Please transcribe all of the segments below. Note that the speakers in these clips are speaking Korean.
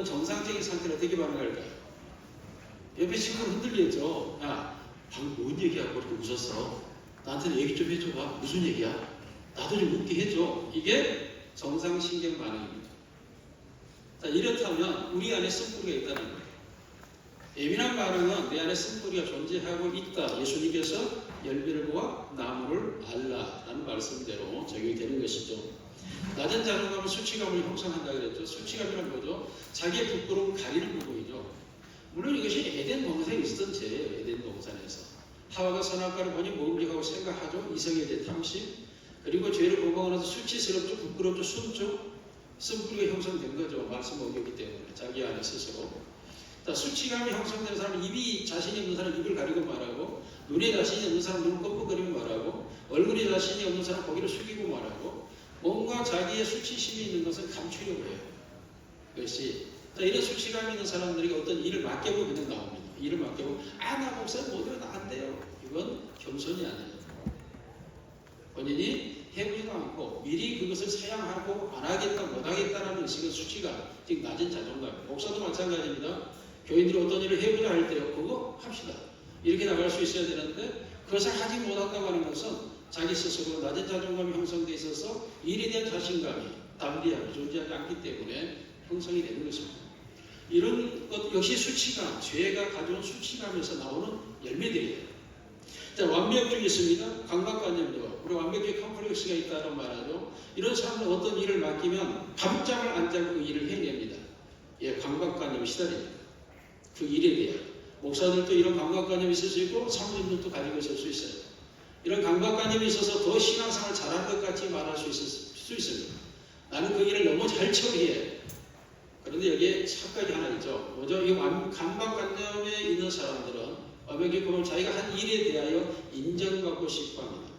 정상적인 상태로 어떻게 반응할까요? 옆에 친구는 흔들리겠죠. 야, 방금 뭔 얘기하고 이렇게 웃었어? 나한테 얘기 좀 해줘봐. 무슨 얘기야? 나도 좀 웃게 해줘. 이게 정상신경 반응입니다. 자, 이렇다면 우리 안에 쓴뿌리가 있다는 거예요. 예민한 반응은 내 안에 쓴뿌리가 존재하고 있다. 예수님께서 열매를 보아 나무를 알라라는 말씀대로 적용이 되는 것이죠. 낮은 자존감은 수치감을 형성한다 그랬죠. 수치감이란 뭐죠? 자기의 부끄러움 가리는 부분이죠. 물론 이것이 에덴 동산에 있었던 죄예요. 에덴 동산에서 하와가 선악과를 보니 먹으려고 생각하죠. 이성에 대해 탐심, 그리고 죄를 범하고 나서 수치스럽죠, 부끄럽죠, 숨죠. 쓴뿌리가 형성된 거죠. 말씀 어겼기 때문에 자기 안에 스스로. 수치감이 형성되는 사람은 입이 자신이 없는 사람 입을 가리고 말하고, 눈에 자신이 없는 사람 눈을 껌뻑거리고 말하고, 얼굴에 자신이 없는 사람 고개를 숙이고 말하고, 뭔가 자기의 수치심이 있는 것을 감추려고 해요. 그것이 이런 수치감이 있는 사람들에게 어떤 일을 맡겨보고 그냥 나옵니다. 일을 맡겨보고 나 목사님 못해요. 나 안 돼요. 이건 겸손이 아니에요. 본인이 해보지도 않고 미리 그것을 사양하고 안 하겠다 못하겠다라는 의식은 수치감, 즉 낮은 자존감. 목사도 마찬가지입니다. 교인들이 어떤 일을 해보자 할 때요, 그거 합시다. 이렇게 나갈 수 있어야 되는데 그것을 하지 못한다고 하는 것은 자기 스스로 낮은 자존감이 형성되어 있어서 일에 대한 자신감이 담대하게 존재하지 않기 때문에 형성이 되는 것입니다. 이런 것 역시 수치감, 죄가 가져온 수치감에서 나오는 열매들이에요. 자, 완벽주의 있습니다. 강박관념도 우리 완벽주의 컴플렉스가 있다는 말하죠. 이런 사람은 어떤 일을 맡기면 밤잠을 안 자고 그 일을 해냅니다. 예, 강박관념이 시달립니다. 그 일에 대한. 목사들도 이런 강박관념이 있을 수 있고 사모님들도 가지고 있을 수 있어요. 이런 강박관념이 있어서 더 신앙생활을 잘한 것 같이 말할 수 있습니다. 나는 그 일을 너무 잘 처리해. 그런데 여기에 착각이 하나 있죠. 뭐죠? 이 강박관념에 있는 사람들은 완벽히 보면 자기가 한 일에 대하여 인정받고 싶어 합니다.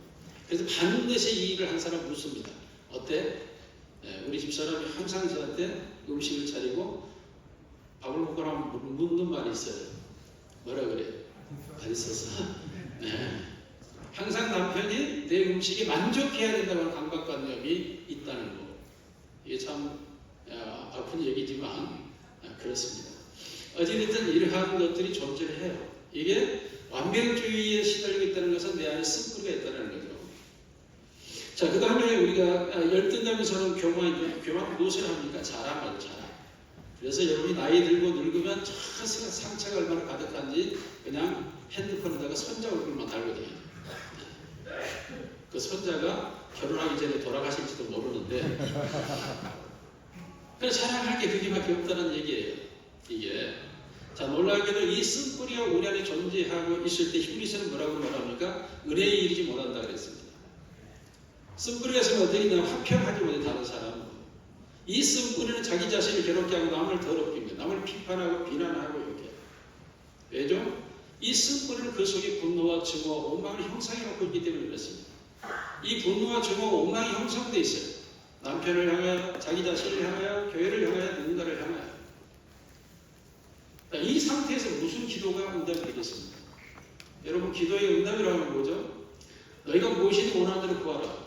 그래서 반드시 이 일을 한 사람 묻습니다. 어때? 네, 우리 집사람이 항상 저한테 음식을 차리고 밥을 먹고 나면 묻는 말이 있어요. 뭐라 그래? 맛있었어? 네. 항상 남편이 내 음식에 만족해야 된다고 하는 강박관념이 있다는 거. 이게 참 아픈 얘기지만 그렇습니다. 어찌됐든 이러한 것들이 존재를 해요. 이게 완벽주의에 시달리고 있다는 것은 내 안에 쓴뿌리가 있다는 거죠. 자, 그 다음에 우리가 열등감에서는 교만 무엇을 합니까? 자랑하죠, 자랑. 그래서 여러분이 나이 들고 늙으면 상처가 얼마나 가득한지 그냥 핸드폰에다가 손자 얼굴만 달고 다녀요. 그 손자가 결혼하기 전에 돌아가실지도 모르는데 그래서 자랑할 게 그게밖에 없다는 얘기예요. 이게 자, 놀라게도 이 쓴뿌리가 우리 안에 존재하고 있을 때 히브리서는 뭐라고 말합니까? 은혜에 이르지 못한다 그랬습니다. 쓴뿌리가 있으면 어떻게 되냐면 화평하지 못해 다른 사람. 이 쓴뿌리는 자기 자신을 괴롭게 하고 남을 더럽게 합니다. 남을 비판하고 비난하고 이렇게. 왜죠? 이 쓴뿌리는 그 속에 분노와 증오와 원망을 형성해 놓고 있기 때문에 그렇습니다. 이 분노와 증오와 원망이 형성되어 있어요. 남편을 향하여, 자기 자신을 향하여, 교회를 향하여, 누군가를 향하여. 이 상태에서 무슨 기도가 응답이 되겠습니까? 여러분, 기도의 응답이라고 하면 뭐죠? 너희가 무엇이든 원하는 대로 구하라.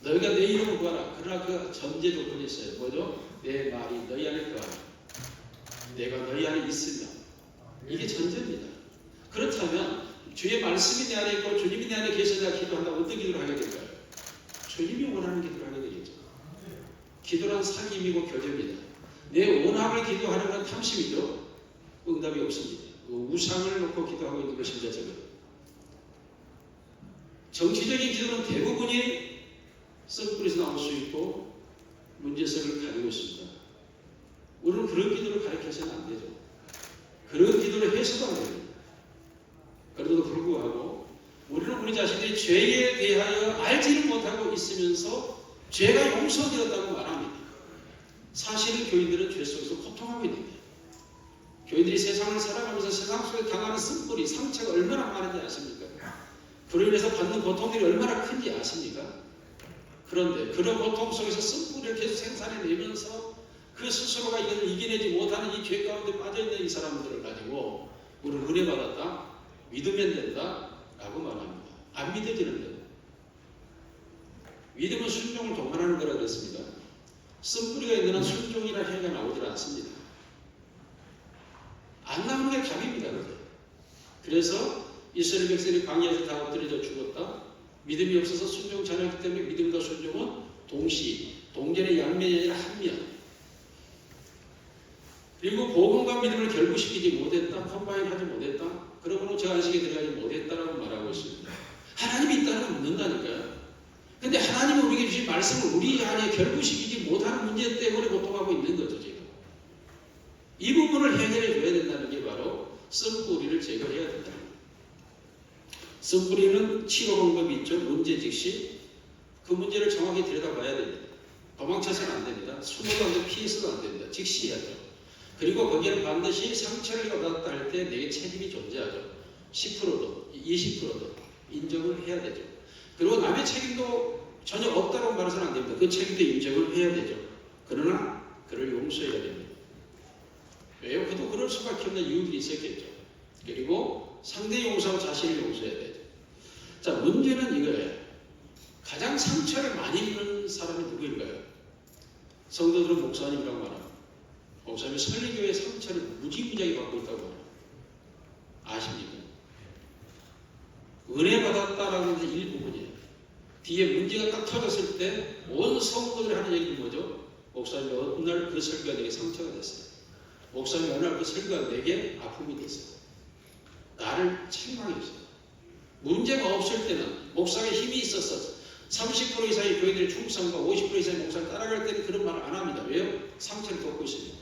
너희가 내 이름을 구하라. 그러나 그 전제 조건이 있어요. 뭐죠? 내 말이 너희 안에 구하라. 내가 너희 안에 있으면. 이게 전제입니다. 그렇다면 주의 말씀이 내 안에 있고 주님이 내 안에 계셔야 내가 기도한다고 어떤 기도를 하게 될까요? 주님이 원하는 기도를 하게 되겠죠. 기도란 사귐이고 교제입니다. 내 원함을 기도하는 건 탐심이죠. 응답이 없습니다. 우상을 놓고 기도하고 있는 것입니다. 저는. 정치적인 기도는 대부분이 쓴뿌리에서 나올 수 있고 문제성을 가지고 있습니다. 우리는 그런 기도를 가르쳐서는 안 되죠. 그런 기도를 해서도 안 됩니다. 그래도 불구하고 우리는 우리 자신의 죄에 대하여 알지를 못하고 있으면서 죄가 용서되었다고 말합니다. 사실은 교인들은 죄 속에서 고통하고 있는 거예요. 교인들이 세상을 살아가면서 세상 속에 당하는 쓴뿌리, 상처가 얼마나 많은지 아십니까? 그로 인해서 받는 고통들이 얼마나 큰지 아십니까? 그런데 그런 고통 속에서 쓴뿌리를 계속 생산해내면서 그 스스로가 이것을 이겨내지 못하는 이 죄 가운데 빠져있는 이 사람들을 가지고 우리는 은혜 받았다, 믿으면 된다 라고 말합니다. 안 믿어지는데 믿음은 순종을 동반하는 거라 그랬습니다. 쓴뿌리가 있는 한 순종이라는 행위가 나오질 않습니다. 안 나오는 게 답입니다. 그래서 이스라엘 백성이 광야에서 다 엎드려져 죽었다. 믿음이 없어서 순종치 않았기 때문에 믿음과 순종은 동전의 양면이 아니라 한면. 그리고 복음과 믿음을 결부시키지 못했다. 컴바인 하지 못했다. 그러므로 저 안식에 들어가지 못했다라고 말하고 있습니다. 하나님이 있다는 건 묻는다니까요. 근데 하나님은 우리에게 주신 말씀을 우리 안에 결부시키지 못하는 문제 때문에 고통하고 있는 거죠, 지금. 이 부분을 해결해 줘야 된다는 게 바로 쓴뿌리를 제거해야 된다. 쓴뿌리는 치료 방법이 있죠. 문제 즉시 그 문제를 정확히 들여다봐야 됩니다. 도망쳐서는 안 됩니다. 숨어도 안 되고 피해서도 안 됩니다. 즉시 해야죠. 그리고 거기에는 반드시 상처를 받았다 할 때 내게 책임이 존재하죠. 10%도 20%도 인정을 해야 되죠. 그리고 남의 책임도 전혀 없다고 말해서는 안 됩니다. 그 책임도 인정을 해야 되죠. 그러나 그를 용서해야 됩니다. 왜요? 그도 그럴 수밖에 없는 이유들이 있었겠죠. 그리고 상대 용서하고 자신을 용서해야 되죠. 자, 문제는 이거예요. 가장 상처를 많이 입는 사람이 누구일까요? 성도들은 목사님이라고 말합니다. 목사님이 설리교의 상처를 무지무지하게 받고 있다고 말합니다. 아십니까? 은혜 받았다라는 게 일부분이에요. 뒤에 문제가 딱 터졌을 때 온 성도들이 하는 얘기는 뭐죠? 목사님이 어느 날 그 설교가 내게 상처가 됐어요. 목사님이 어느 날 그 설교가 내게 아픔이 됐어요. 나를 책망했어요. 문제가 없을 때는 목사의 힘이 있어서 30% 이상의 교회들의 충성과 50% 이상의 목사를 따라갈 때는 그런 말을 안 합니다. 왜요? 상처를 겪고 있습니다.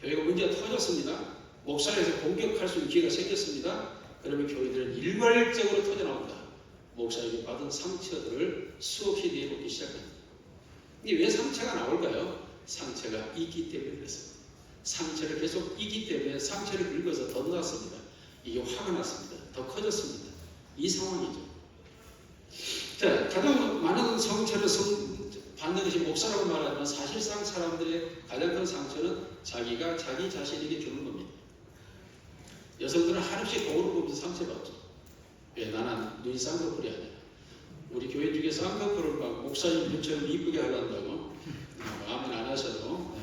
교회가 문제가 터졌습니다. 목사에서 공격할 수 있는 기회가 생겼습니다. 그러면 교회들은 일괄적으로 터져나옵니다. 목사에게 받은 상처들을 수없이 내놓기 시작합니다. 이게 왜 상처가 나올까요? 상처가 있기 때문에 그렇습니다. 상처를 계속 있기 때문에 상처를 긁어서 더 났습니다. 이게 화가 났습니다. 더 커졌습니다. 이 상황이죠. 자, 가장 많은 상처를 받는 것이 목사라고 말하지만 사실상 사람들의 가장 큰 상처는 자기가 자기 자신에게 주는 겁니다. 여성들은 한없이 거울을 보면서 상처받죠. 왜? 나는 눈이 쌍꺼풀이 아니야. 우리 교회 중에 쌍꺼풀을 막 목사님 눈처럼 이쁘게 하란다고 아멘 안 하셔도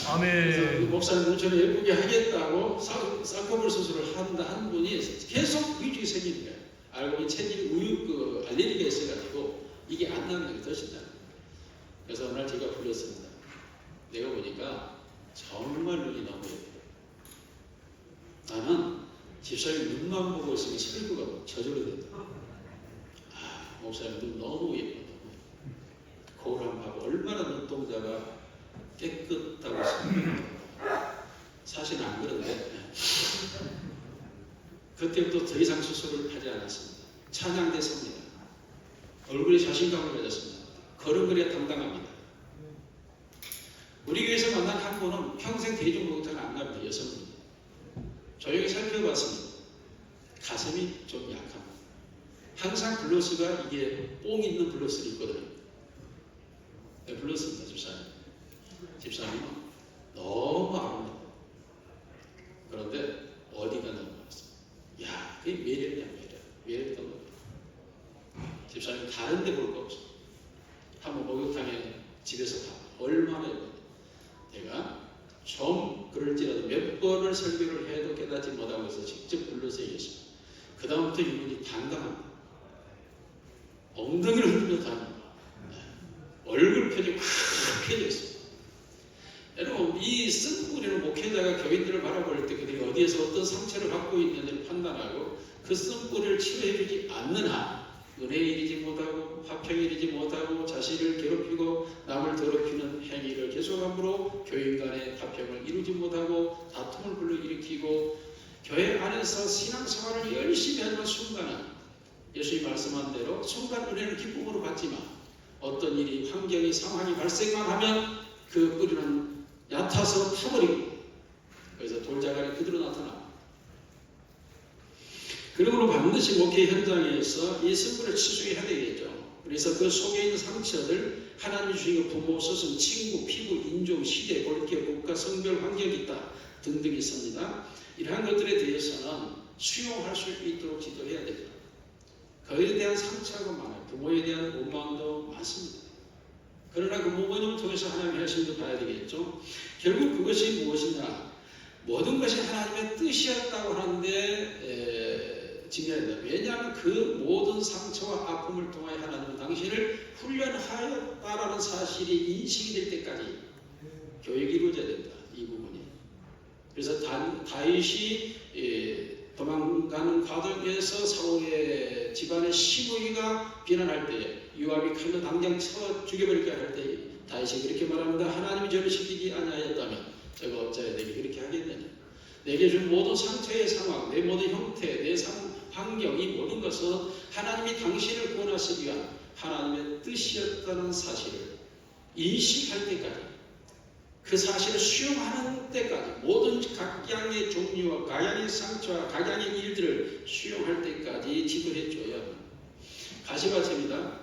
아멘. 목사님 눈처럼 예쁘게 하겠다고 쌍꺼풀 수술을 한 분이 계속 위중이 생기는 거예요. 알고 보니 체질 알레르기가 있어가지고 이게 안 나는 게 더 신나요. 그래서 어느 날 제가 불렀습니다. 내가 보니까 정말 눈이 너무 예뻐요. 나는 집사님 눈만 보고 있으면 슬프가 저절로 된다. 아, 목사님 눈 너무 예뻐. 거울 한번 봐봐. 얼마나 눈동자가 깨끗하고 있습니까? 사실은 안 그런데 그때부터 더 이상 수술을 하지 않았습니다. 찬양대사입니다. 얼굴에 자신감을 가졌습니다. 걸음걸이가 당당합니다. 우리 교회에서 만난 한 분은 평생 대중목욕탕을 안 갑니다. 여성입니다. 조용히 살펴봤습니다. 가슴이 좀 약합니다. 항상 블러스가 이게 뽕 있는 블러스를 입거든요. 네, 불렀습니다. 집사님은 너무 아름다워. 그런데 어디가 너무 아름다워. 야, 그게 매력이야, 매력이 너무 집사님 다른 데 볼 거 없어. 한번 목욕탕에 집에서 가. 얼마나 예뻐요. 내가 좀 그럴지라도 몇 번을 설교를 해도 깨닫지 못하고 해서 직접 불러서 얘기했습니다. 그 다음부터 이분이 당당합니다. 엉덩이를 흔들며 다닙니다. 얼굴 표정이 확 펴졌습니다. 여러분, 이 쓴뿌리는 목회자가 교인들을 바라볼 때 그들이 어디에서 어떤 상처를 갖고 있는지를 판단하고 그 쓴뿌리를 치료해주지 않는 한 은혜에 이르지 못하고 화평에 이르지 못하고 자신을 괴롭히고 남을 더럽히는 행위를 계속함으로 교인 간의 화평을 이루지 못하고 다툼을 불러일으키고 교회 안에서 신앙생활을 열심히 하는 순간은 예수님이 말씀한 대로 순간 은혜를 기쁨으로 받지만 어떤 일이 환경이 상황이 발생만 하면 그 뿌리는 얕아서 타버리고 그래서 돌자갈이 그대로 나타납니다. 그러므로 반드시 목회 현장에서 이 쓴뿌리를 치수해야 되겠죠. 그래서 그 속에 있는 상처들 하나님이 주신 부모, 스승, 친구, 피부, 인종, 시대, 골격, 국가, 성별, 환경이 있다 등등이 있습니다. 이러한 것들에 대해서는 수용할 수 있도록 지도해야 됩니다. 그에 대한 상처가 많아요. 부모에 대한 원망도 많습니다. 그러나 그 부모님을 통해서 하나님의 하심도 봐야 되겠죠. 결국 그것이 무엇이냐? 모든 것이 하나님의 뜻이었다고 하는데 직면된다. 왜냐하면 그 모든 상처와 아픔을 통하여 하나님은 당신을 훈련하였다라는 사실이 인식이 될 때까지 교육이 이루어져야 된다. 이 부분이. 그래서 다윗이 도망가는 과정에서 사울의 집안의 시므이가 비난할 때 요압이 칼로 당장 쳐 죽여버릴까 할 때 다윗이 그렇게 말합니다. 하나님이 저를 시키지 아니하였다면 제가 어찌하여 내게 그렇게 하겠느냐. 내게 준 모든 상처의 상황, 내 모든 형태, 내 환경, 이 모든 것은 하나님이 당신을 구원하시기 위한 하나님의 뜻이었다는 사실을 인식할 때까지, 그 사실을 수용하는 때까지, 모든 각양의 종류와 각양의 상처와 각양의 일들을 수용할 때까지 지도해 줘야 합니다. 가시밭입니다.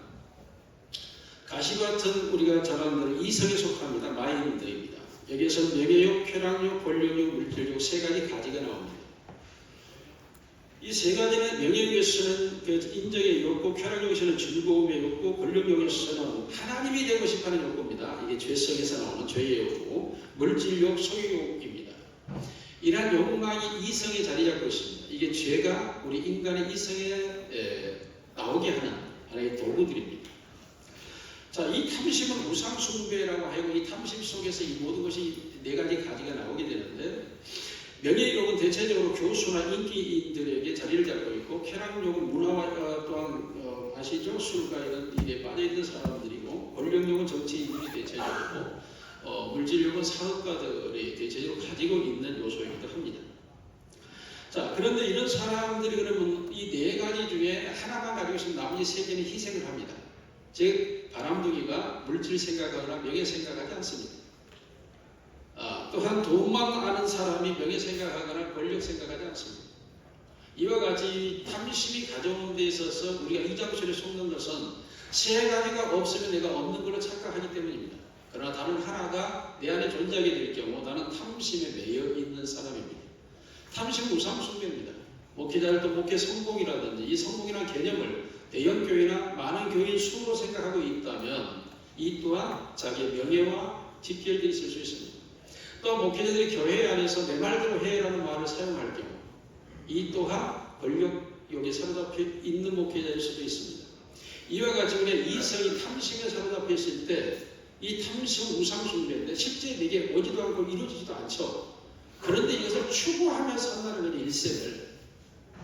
가시밭은 우리가 잘 아는 대로 이성에 속합니다. 마인드입니다. 여기에서 명예욕, 쾌락욕, 권력욕, 물질욕 세 가지 가지가 나옵니다. 이 세 가지는 명예욕에서는 그 인정의 욕구, 쾌락욕에서는 즐거움의 욕구, 권력욕에서는 하나님이 되고 싶어하는 욕구입니다. 이게 죄성에서 나오는 죄의 욕구, 물질욕, 소유욕입니다. 이러한 욕망이 이성에 자리 잡고 있습니다. 이게 죄가 우리 인간의 이성에 나오게 하는 하나의 도구들입니다. 자, 이 탐심은 우상숭배라고 하고 이 탐심 속에서 이 모든 것이 네 가지 가지가 나오게 되는데, 명예욕은 대체적으로 교수나 인기인들에게 자리를 잡고 있고, 쾌락욕은 문화와 또한 아시죠? 술과 이런 일에 빠져있는 사람들이고, 권력욕은 정치인들이 대체적으로, 물질욕은 사업가들이 대체적으로 가지고 있는 요소이기도 합니다. 자, 그런데 이런 사람들이 그러면 이 네 가지 중에 하나만 가지고 있으면 나머지 세 개는 희생을 합니다. 즉 바람둥이가 물질 생각하거나 명예 생각하지 않습니다. 또한 돈만 아는 사람이 명예 생각하거나 권력 생각하지 않습니다. 이와 같이 탐심이 가져오는 데 있어서 우리가 이 장소에 속는 것은 세 가지가 없으면 내가 없는 걸로 착각하기 때문입니다. 그러나 다른 하나가 내 안에 존재하게 될 경우 나는 탐심에 매여 있는 사람입니다. 탐심은 우상숭배입니다. 목회자들도 목회 성공이라든지 이 성공이라는 개념을 대형교회나 많은 교인 수로 생각하고 있다면 이 또한 자기의 명예와 직결되어 있을 수 있습니다. 또 목회자들이 교회 안에서 내 말대로 해라는 말을 사용할 경우 이 또한 권력욕에 사로잡혀 있는 목회자일 수도 있습니다. 이와 같이 우리는 이성이 탐심에 사로잡혀 있을 때 이 탐심은 우상숭배인데 실제 내게 오지도 않고 이루어지지도 않죠. 그런데 이것을 추구하면서 산다는 일생을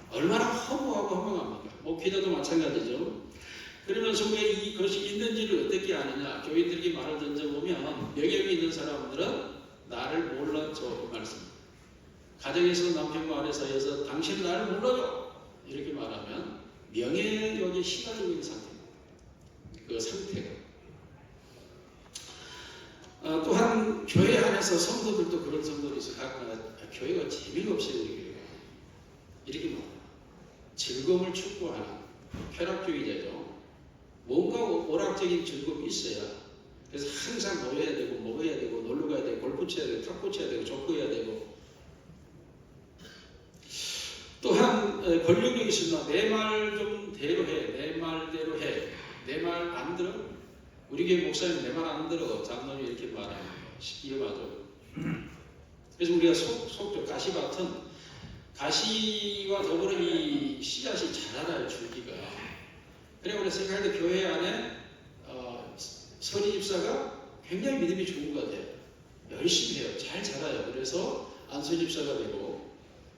얼마나 허무하고 허망합니까? 목회자도 마찬가지죠. 그러면서 왜 이것이 있는지를 어떻게 아느냐? 교인들에게 말을 던져보면 명예욕이 있는 사람들은 나를 몰라줘 말씀입니다. 가정에서 남편과 아내 사이에서 당신은 나를 몰라줘 이렇게 말하면 명예욕에 시달리고 있는 상태입니다. 그 상태가. 또한 교회 안에서 성도들도 그런 성도들이 있어요. 교회가 재미가 없어요. 우리 교회가. 이렇게 말합니다. 즐거움을 추구하는 쾌락주의자죠. 뭔가 오락적인 즐거움이 있어야. 그래서 항상 놀아야 되고 먹어야 되고 놀러 가야 되고 골프 쳐야 되고 탁구 쳐야 되고 족구해야 되고. 또한 권력력이 있으나 내 말 좀 대로 해. 내 말대로 해. 내 말 안 들어? 우리 교회 목사님 내 말 안 들어. 장로님이 이렇게 말하면 이해맞아. 그래서 우리가 속죠. 가시밭은 가시와 더불어 이 씨앗이 자라나요. 줄기가. 그래 우리가 생각할 때 교회 안에 서리 집사가 굉장히 믿음이 좋은 것 같아요. 열심히 해요. 잘 자라요. 그래서 안수 집사가 되고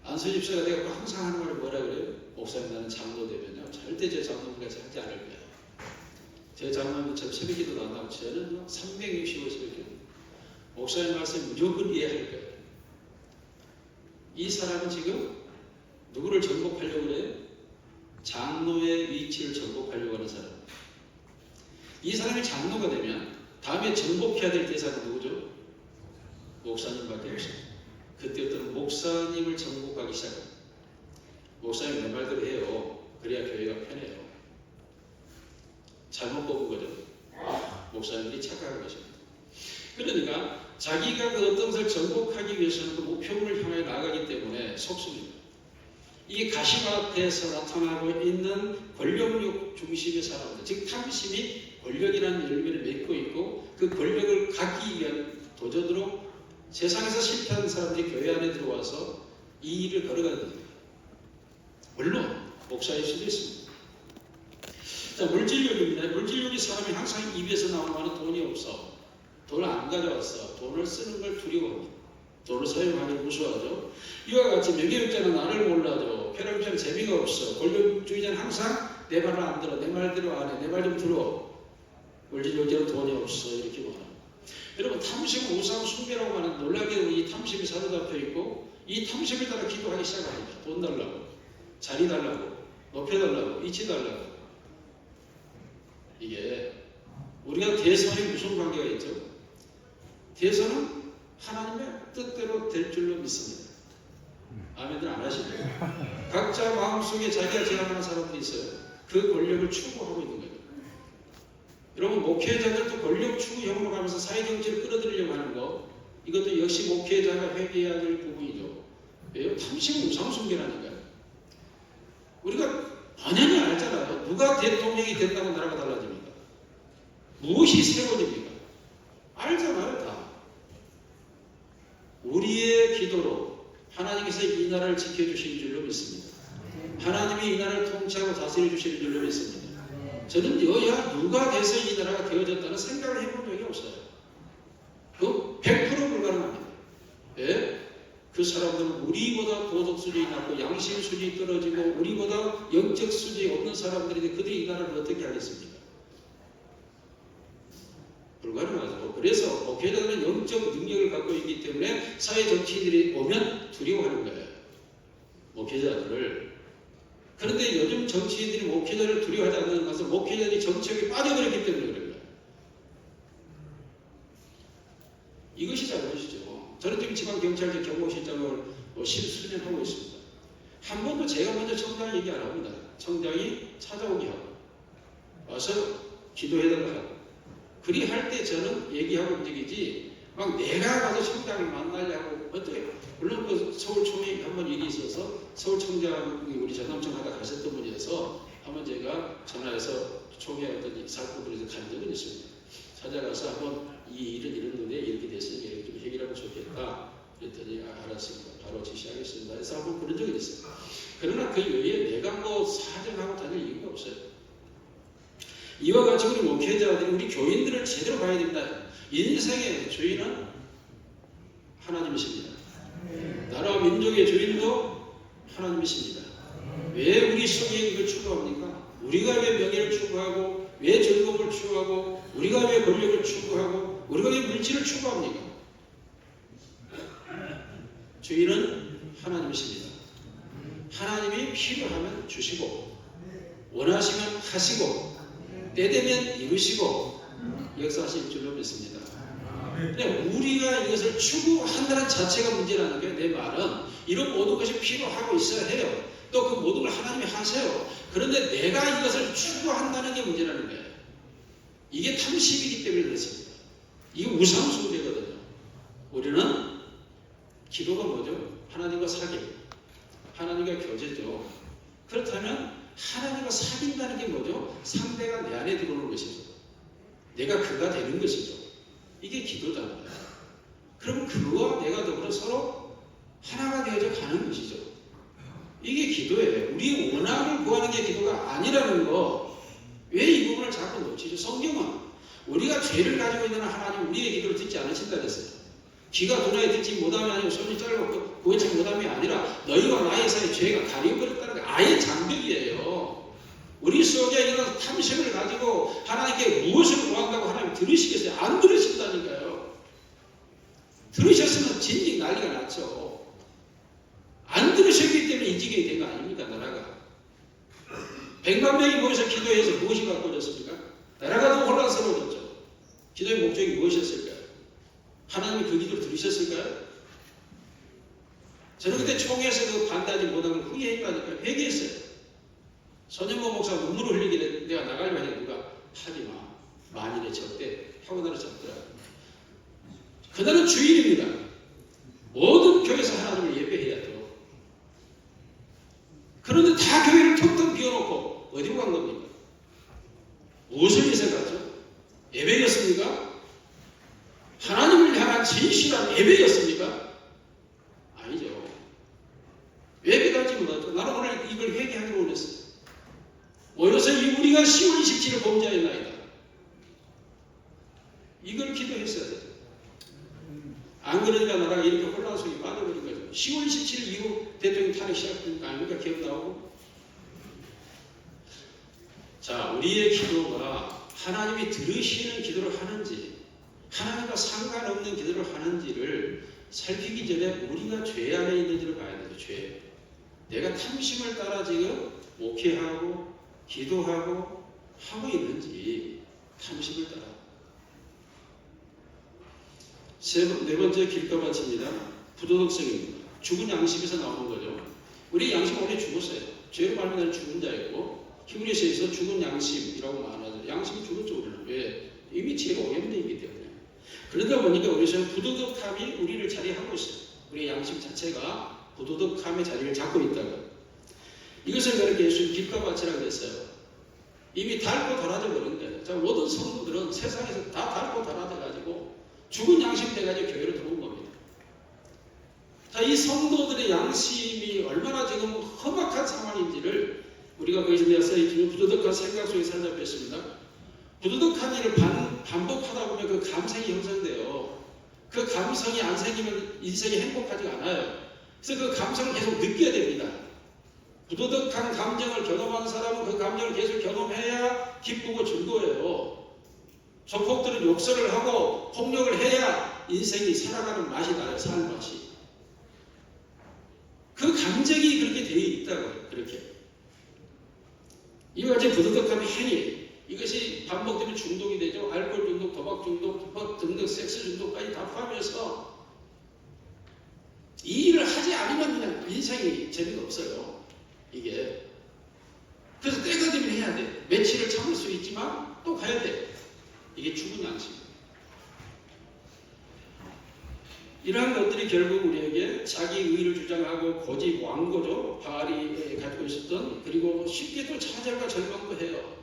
안수 집사가 되고 항상 하는 말이 뭐라 그래요? 목사님 나는 장로 되면요 절대 제 장로님같이 하지 않을 거예요. 제 장로님은 참 새벽기도도 안 하고 저는 365 새벽기도 목사님 말씀 무조건 이해할 거예요. 이 사람은 지금 누구를 정복하려고 그래요? 장로의 위치를 정복하려고 하는 사람. 이 사람이 장로가 되면 다음에 정복해야 될 대상은 누구죠? 목사님밖에 없어요. 그때부터는 목사님을 정복하기 시작합니다. 목사님 내 말대로 해요. 그래야 교회가 편해요. 잘못 뽑은 거죠. 목사님들이 착각한 것입니다. 그러니까 자기가 그 어떤 것을 정복하기 위해서는 그 목표를 향해 나아가기 때문에 속습니다. 이게 가시밭에서 나타나고 있는 권력욕 중심의 사람들, 즉 탐심이 권력이라는 열매를 맺고 있고 그 권력을 갖기 위한 도전으로 세상에서 실패하는 사람들이 교회 안에 들어와서 이 일을 걸어가는 거예요. 물론 목사일 수도 있습니다. 자, 물질욕입니다. 물질욕이 사람이 항상 입에서 나오는 돈이 없어. 돈을 안 가져왔어. 돈을 쓰는 걸 두려워합니다. 돈을 사용하기 무서워하죠. 이와 같이 명예욕자는 나를 몰라도 쾌락욕자는 재미가 없어. 권력주의자는 항상 내 말을 안 들어. 내 말대로 안 해. 내 말 좀 들어. 물질욕자는 돈이 없어. 이렇게 말합니다. 여러분, 탐심은 우상 숭배라고 하는 놀라게도 이 탐심이 사로잡혀 있고 이 탐심에 따라 기도하기 시작합니다. 돈 달라고, 자리 달라고, 높여달라고, 위치 달라고. 이게 우리가 대선이 무슨 관계가 있죠? 대선은 하나님의 뜻대로 될 줄로 믿습니다. 아멘들 안 하시죠? 각자 마음속에 자기가 제안하는 사람들이 있어요. 그 권력을 추구하고 있는 거예요. 여러분, 목회자들도 권력 추구형으로 가면서 사회정치를 끌어들이려고 하는 거, 이것도 역시 목회자가 회개해야 될 부분이죠. 왜요? 탐심은 우상숭배라니까요. 우리가 당연히 알잖아요. 누가 대통령이 됐다고 나라가 달라집니까? 무엇이 새로워집니까? 알잖아요, 다. 우리의 기도로 하나님께서 이 나라를 지켜주시는 줄로 믿습니다. 하나님이 이 나라를 통치하고 다스려 주시는 줄로 믿습니다. 저는 여야 누가 돼서 이 나라가 되어졌다는 생각을 해본 적이 없어요. 그 100% 불가능합니다. 예? 그 사람들은 우리보다 도덕 수준이 낮고 양심 수준이 떨어지고 우리보다 영적 수준이 없는 사람들인데 그들이 이 나라를 어떻게 하겠습니까? 불가능하죠. 그래서 목회자들은 영적 능력을 갖고 있기 때문에 사회 정치인들이 오면 두려워하는 거예요. 목회자들을. 그런데 요즘 정치인들이 목회자를 두려워하지 않는 것은 목회자들이 정치력에 빠져버렸기 때문에 그런 거예요. 이것이 잘못이죠. 저는 지금 지방경찰청 경호실장을 10수년 하고 있습니다. 한 번도 제가 먼저 청장 얘기 안 합니다. 청장이 찾아오게 하고 와서 기도해달라고 하고 그리 할 때 저는 얘기하고 움직이지 막 내가 가서 청장을 만나려고 어떻게 물론 그 서울총회 한번 일이 있어서 서울청장이 우리 전남청 하다 가셨던 분이어서 한번 제가 전화해서 총회 어떤 사건들에서 간 적은 있습니다. 찾아가서 한번 이 일은 이런데 이렇게 됐으니 이렇게 좀 해결하면 좋겠다. 그랬더니 알았습니다. 바로 지시하겠습니다. 그래서 한번 그런 적이 있어요. 그러나 그 외에 내가 뭐 사정하고 다닐 이유가 없어요. 이와 같이 우리 목회자들이 우리 교인들을 제대로 봐야 됩니다. 인생의 주인은 하나님이십니다. 나라와 민족의 주인도 하나님이십니다. 왜 우리 속에 이걸 추구합니까? 우리가 왜 명예를 추구하고 왜 즐거움을 추구하고 우리가 왜 권력을 추구하고 우리가 왜 물질을 추구합니까? 주인은 하나님이십니다. 하나님이 필요하면 주시고 원하시면 하시고 때되면 이루시고 역사하실 줄로 믿습니다. 근데 우리가 이것을 추구한다는 자체가 문제라는 게 내 말은 이런 모든 것이 필요하고 있어야 해요. 또 그 모든 걸 하나님이 하세요. 그런데 내가 이것을 추구한다는 게 문제라는 거예요. 이게 탐심이기 때문에 그렇습니다. 이게 우상숭배거든요. 우리는 기도가 뭐죠? 하나님과 사귑, 하나님과 교제죠. 그렇다면 하나님과 사귄다는 게 뭐죠? 상대가 내 안에 들어오는 것이죠. 내가 그가 되는 것이죠. 이게 기도잖아요. 그럼 그와 내가 더불어 서로 하나가 되어져 가는 것이죠. 이게 기도예요. 우리 원함을 구하는 게 기도가 아니라는 거. 왜 이 부분을 자꾸 놓치죠? 성경은 우리가 죄를 가지고 있는 하나님 우리의 기도를 듣지 않으신다 그랬어요. 귀가 눈에 듣지 못함이 아니고 손이 짧고 구원치 못함이 아니라 너희와 나의 사이에 죄가 가려버렸다는 게 아예 장벽이에요. 우리 속에 이런 탐심을 가지고 하나님께 무엇을 구한다고 하나님 들으시겠어요? 안 들으신다니까요. 들으셨으면 진즉 난리가 났죠. 안 들으셨기 때문에 이 지경이 된 거 아닙니까? 나라가 100만 명이 모여서 기도해서 무엇이 바꿔졌습니까? 나라가 더 혼란스러워졌죠. 기도의 목적이 무엇이었을까요? 하나님이 그 기도를 들으셨을까요? 저는 그때 총회에서 그 반대하지 못한 걸 후회했다니까요. 회개했어요. 손영모 목사가 눈물을 흘리길래 내가 나가려고 하니까 누가 하지마. 만일에 적대 하고 나를 적더라. 그날은 주일입니다. 모든 교회에서 하나님을 예배해야 돼요. 그런데 다 교회를 텅텅 비워놓고 어디로 간 겁니까? 무엇을 위해서 갔죠? 예배였습니까? 하나님을 향한 진실한 예배였습니까? 아니죠. 왜 깨닫지 못하죠? 나는 오늘 이걸 회개하기로 원했어요. 모여서 우리가 10월 27일 범죄하였나이다. 이걸 기도했어야 돼요. 안 그러니까 나라가 이렇게 혼란 속에 빠져버린 거죠. 10월 27일 이후 대통령 탄핵 시작된 거 아닙니까? 기억 나오고. 자, 우리의 기도가 하나님이 들으시는 기도를 하는지 하나님과 상관없는 기도를 하는지를 살피기 전에 우리가 죄 안에 있는지를 봐야 돼요. 죄. 내가 탐심을 따라 지금 목회하고 기도하고 하고 있는지 탐심을 따라. 네 번째 길가마치입니다. 부도덕성입니다. 죽은 양심에서 나오는 거죠. 우리 양심은 원래 죽었어요. 죄로 말미암아 죽은 자였고 히브리서에서 죽은 양심이라고 말하죠. 양심이 죽었죠. 우리는. 왜? 이미 죄가 오염되어 있기 때문에. 그러다 보니까 우리는 부도덕함이 우리를 자리하고 있어요. 우리의 양심 자체가 부도덕함의 자리를 잡고 있다고. 이것을 그렇게 예수님 길가마치라고 했어요. 이미 닳고 닳아져 버린 거예요. 자, 모든 성도들은 세상에서 다 닳고 닳아져 가지고 죽은 양심 돼가지고 교회로 들어온 겁니다. 자, 이 성도들의 양심이 얼마나 지금 험악한 상황인지를 우리가 거기서 내서 이 부도덕한 생각 속에 살다 뵀습니다. 부도덕한 일을 반복하다 보면 그 감성이 형성돼요. 그 감성이 안 생기면 인생이 행복하지가 않아요. 그래서 그 감성을 계속 느껴야 됩니다. 부도덕한 감정을 경험한 사람은 그 감정을 계속 경험해야 기쁘고 즐거워요. 조폭들은 욕설을 하고 폭력을 해야 인생이 살아가는 맛이 나요. 사는 맛이. 그 감정이 그렇게 되어 있다고요. 그렇게. 이와 같이 부도덕함의 행위, 이것이 반복되면 중독이 되죠. 알코올 중독, 도박 중독, 등등 섹스 중독까지 다 포함해서 이 일을 하지 않으면 그냥 인생이 재미가 없어요. 이게. 그래서 때가 되면 해야 돼. 며칠을 참을 수 있지만 또 가야 돼. 이게 죽은 양심. 이러한 것들이 결국 우리에게 자기 의를 주장하고 고집 왕고죠. 바알이 가지고 있었던, 그리고 쉽게 또 좌절과 절망도 해요.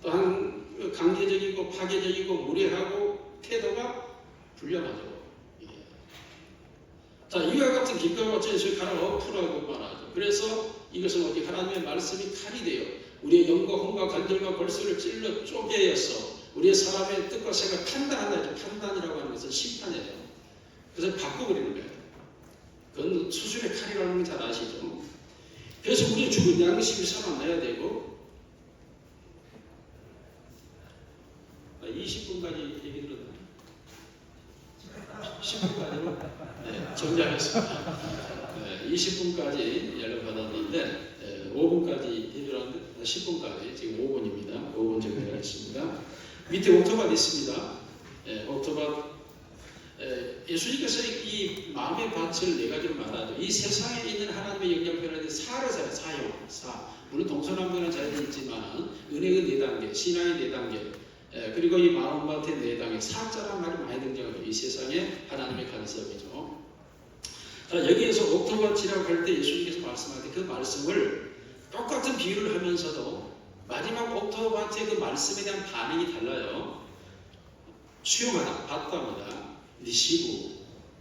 또한 강제적이고 파괴적이고 무례하고 태도가 불량하죠. 자, 이와 같은 길과 같이 예수의 칼을 엎으라고 말하죠. 그래서 이것은 어디 하나님의 말씀이 칼이 돼요. 우리의 영과 혼과 관절과 골수를 찔러 쪼개어서 우리의 사람의 뜻과 생각을 판단한다. 판단이라고 하는 것은 심판이에요. 그래서 바꿔버리는 거예요. 그건 수술의 칼이라는 걸 잘 아시죠. 그래서 우리 죽은 양심이 살아나야 되고. 20분까지 얘기 들었나요? 10분까지로 정리하겠습니다. 20분까지 연락받았는데 5분까지 해주라는데 10분까지 지금 5분입니다. 5분 정리하겠습니다. 밑에 옥토밭 있습니다. 옥토밭. 예수님께서 이 마음의 밭을 네 가지로 말하죠. 이 세상에 있는 하나님의 영향표현을 사를 사요. 사. 물론 동서남북에는 잘 있지만 은혜의 네 단계, 신앙의 네 단계, 그리고 이 마음밭의 네 단계, 사자란 말이 많이 등장하죠. 이 세상에 하나님의 간섭이죠. 자, 여기에서 옥토밭이라고 할 때 예수님께서 말씀할 때 그 말씀을 똑같은 비유를 하면서도 마지막 옥토밭의 그 말씀에 대한 반응이 달라요. 수용하다, 받답니다. 리시브.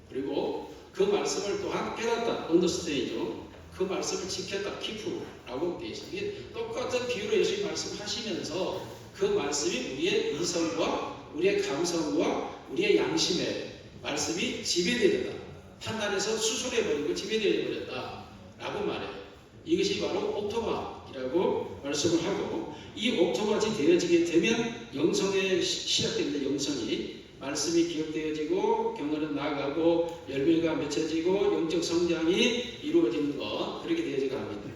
그리고 그 말씀을 또한 깨닫다, 언더스테이죠. 그 말씀을 지켰다, 키프라고 되어 있어요. 이게 똑같은 비유로 예수님 말씀하시면서 그 말씀이 우리의 이성과 우리의 감성과 우리의 양심에 말씀이 지배되었다. 판단해서 수술해버리고 지배되어버렸다 라고 말해요. 이것이 바로 옥토밭이라고 말씀을 하고, 이 옥토밭이 되어지게 되면 영성에 시작됩니다. 영성이. 말씀이 기억되어지고 경건은 나아가고 열매가 맺혀지고 영적 성장이 이루어지는 것, 그렇게 되어지게 합니다.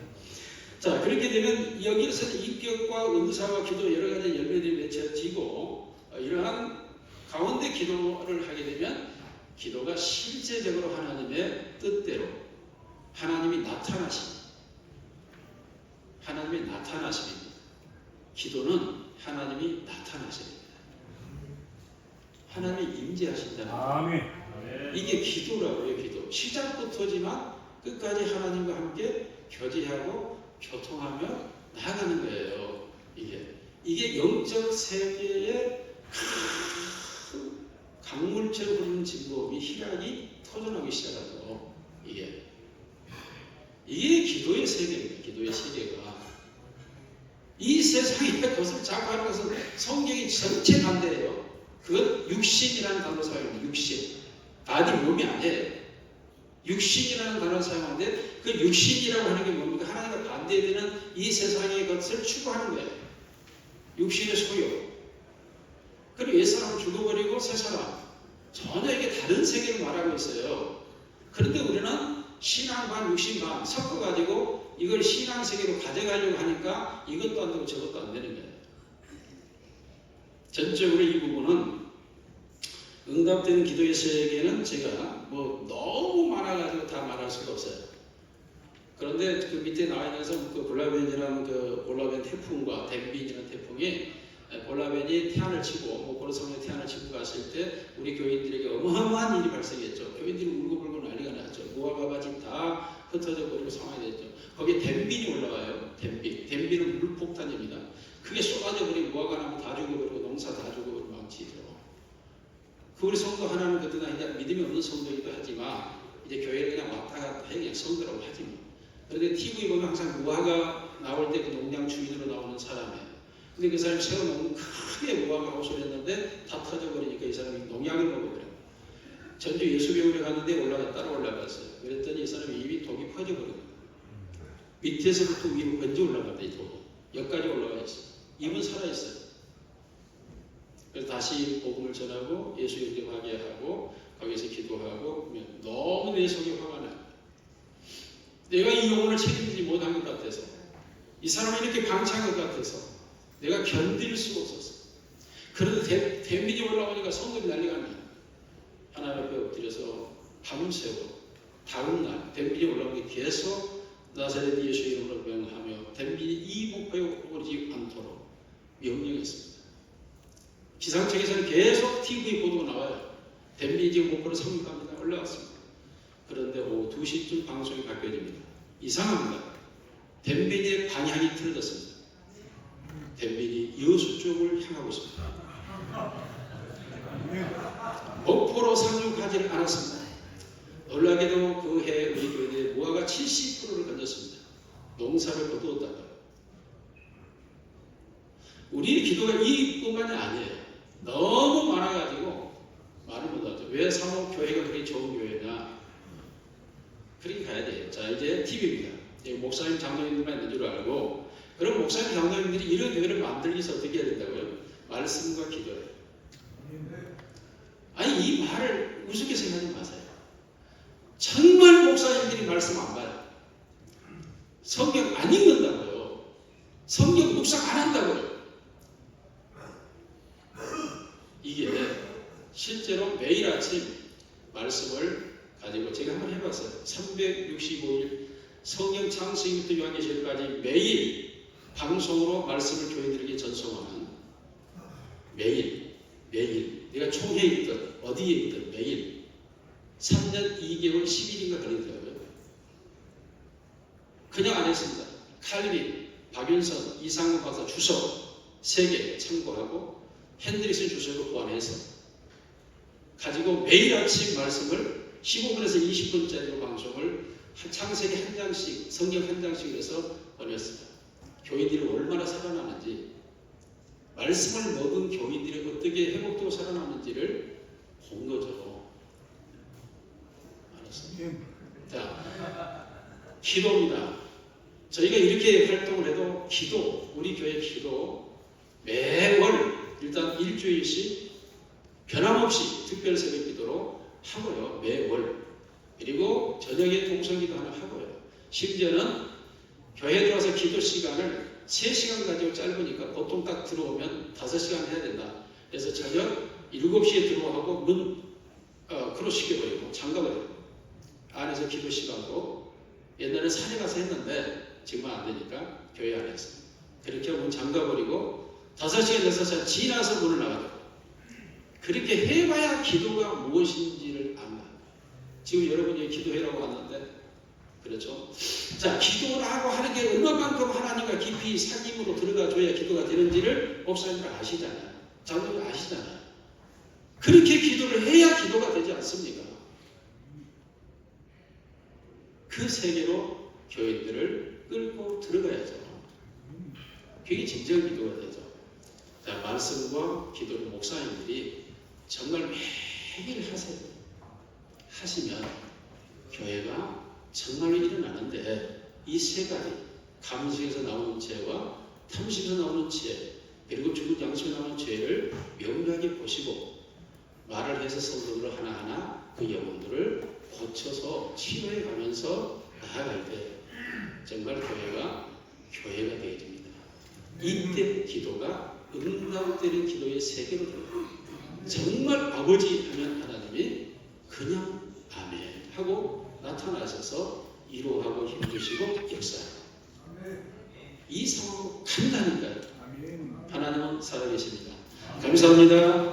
자, 그렇게 되면 여기서는 인격과 은사와 기도 여러 가지 열매들이 맺혀지고, 이러한 가운데 기도를 하게 되면 기도가 실제적으로 하나님의 뜻대로 하나님이 나타나십니다. 하나님의 나타나십니다. 기도는 하나님이 나타나십니다. 하나님이 임재하신다는 거예요. 이게 기도라고요. 기도. 시작부터지만 끝까지 하나님과 함께 교제하고 교통하며 나아가는 거예요. 이게 영적 세계의 강물처럼 흐르는 진보음이 희락이 터져나오기 시작하죠. 이게 기도의 세계입니다. 기도의 세계가. 이 세상에 그것을 자꾸 하는 것은 성경이 전체 반대예요. 그건 육신이라는 단어 사용합니다. 육신. 바디 몸이 아니에요. 육신이라는 단어를 사용하는데 그 육신이라고 하는 게 뭡니까? 하나님과 반대되는 이 세상의 것을 추구하는 거예요. 육신의 소유. 그리고 옛사람을 죽어버리고 새사람. 전혀 이게 다른 세계를 말하고 있어요. 그런데 우리는 신앙 반, 육신 반 섞어가지고 이걸 신앙 세계로 가져가려고 하니까 이것도 안 되고 저것도 안 되는 거예요. 전적으로 이 부분은 응답되는 기도의 세계는 제가 뭐 너무 많아가지고 다 말할 수가 없어요. 그런데 그 밑에 나와 있는 것은 그 볼라벤이라는 그 볼라벤 태풍과 댐빈이라는 태풍이 볼라벤이 태안을 치고 보르성에 태안을 치고 갔을 때 우리 교인들에게 어마어마한 일이 발생했죠. 교인들이 울고불고 난리가 났죠. 무화과밭이 다 흩어져 버리고 상황이 됐죠. 거기에 댐빈이 올라와요. 댐빈은 물폭탄입니다. 그게 쏟아져 버리고 무화과나무 다 죽어버리고 농사 다 죽어버리고 망치죠. 그 우리 성도 하나는 그때 이제 믿음이 없는 성도이기도 하지만 이제 교회를 그냥 왔다 갔다 해 그냥 성도라고 하지 뭐. 그런데 TV 보면 항상 무화과 나올 때 그 농장 주인으로 나오는 사람이에요. 근데 그 사람이 세워놓은 크게 무화과 옷을 했는데 다 터져버리니까 이 사람이 농약을 먹어버려요. 전주 예수병원에 갔는데 따라 올라갔어요. 그랬더니 이 사람이 입이 독이 퍼져버려요. 밑에서부터 위로 번져 올라간다 이 독이. 여기까지 올라가 있어요. 입은 살아있어요. 그래서 다시 복음을 전하고 예수 영접하게 하고 거기서 기도하고 너무 내 속이 화가 나요. 내가 이 영혼을 책임지지 못한 것 같아서 이 사람이 이렇게 방치한 것 같아서 내가 견딜 수가 없었어. 그런데 댐빈이 올라오니까 성금이 난리가 나요. 하나님 앞에 엎드려서 밤새고 다음날 댐빈이 올라오니 계속 나사렛 예수의 이름으로 명하며 댐빈이 이 목표에 오르지 않도록 명령했습니다. 기상청에서는 계속 TV 보도가 나와요. 댐빈이 지금 목표로 성립합니다. 올라왔습니다. 그런데 오후 2시쯤 방송이 바뀌어집니다. 이상합니다. 댐빈의 방향이 틀어졌습니다. 댐빈이 여수 쪽을 향하고 있습니다. 목포로 상륙하지를 않았습니다. 놀라게도 그 해 우리 교회에 무화과 70%를 건졌습니다. 농사를 거두었다가 우리의 기도가 이뿐만이 아니에요. 너무 많아가지고 말을 못하죠. 왜 사목교회가 그렇게 좋은 교회냐? 그렇게 가야 돼요. 자, 이제 팁입니다. 목사님, 장로님들만 있는 줄 알고 그럼 목사님, 장로님들이 이런 교회를 만들기 위해서 어떻게 해야 된다고요? 말씀과 기도예요. 아니 이 말을 우습게 생각하지 마세요. 정말 목사님들이 말씀 안 봐요. 성경 안 읽는다고요. 성경 묵상 안 한다고요. 이게 실제로 매일 아침 말씀을 가지고 제가 한번 해봤어요. 365일 성경 창세기부터 요한계시록까지 매일 방송으로 말씀을 교인들에게 전송하는 매일 내가 총회에 있든 어디에 있든 매일 3년 2개월 10일인가 걸리더라고요. 그냥 안 했습니다. 칼빈, 박윤선, 이상훈 박사 주석 3개 참고하고 핸드리슨 주석을 보완해서 가지고 매일 아침 말씀을 15분에서 20분짜리로 방송을 창세기 한 장씩, 성경 한 장씩 해서 보냈습니다. 교인들이 얼마나 살아나는지, 말씀을 먹은 교인들이 어떻게 회복되고 살아나는지를 본 거죠. 알았습니다. 자, 기도입니다. 저희가 이렇게 활동을 해도 우리 교회 기도 매월 일단 일주일씩 변함없이 특별 새벽 기도로 하고요. 매월. 그리고 저녁에 동성기도 하나 하고요. 심지어는 교회 들어와서 기도 시간을 3시간 가지고 짧으니까 보통 딱 들어오면 5시간 해야 된다. 그래서 저녁 7시에 들어오고 문 크로시켜버리고 잠가버리고 안에서 기도 시간도 옛날에 산에 가서 했는데 지금은 안 되니까 교회 안에서 그렇게 문 잠가버리고 5시간 6시간 지나서 문을 나가죠. 그렇게 해봐야 기도가 무엇인지를 안다. 지금 여러분이 기도해라고 하는데 그렇죠? 자, 기도라고 하는 게 얼마만큼 하나님과 깊이 사귐으로 들어가줘야 기도가 되는지를 목사님들 아시잖아요. 장로님 아시잖아요. 그렇게 기도를 해야 기도가 되지 않습니까? 그 세계로 교인들을 끌고 들어가야죠. 그게 진정 기도가 되죠. 자, 말씀과 기도를 목사님들이 정말 매일 하세요. 하시면 교회가 정말로 일어나는데 이 세 가지 감식에서 나오는 죄와 탐식에서 나오는 죄 그리고 죽은 양식에서 나오는 죄를 명료하게 보시고 말을 해서 성도들 하나하나 그 영혼들을 고쳐서 치료해 가면서 나아갈 때 정말 교회가 되게 됩니다. 이때 기도가 응답되는 기도의 세계로 들어갑니다. 정말 아버지 하면 하나님이 그냥 아멘 하고 나타나셔서 위로하고 힘주시고 역사하고 이 상황으로 간다니까요. 하나님은 살아계십니다. 감사합니다.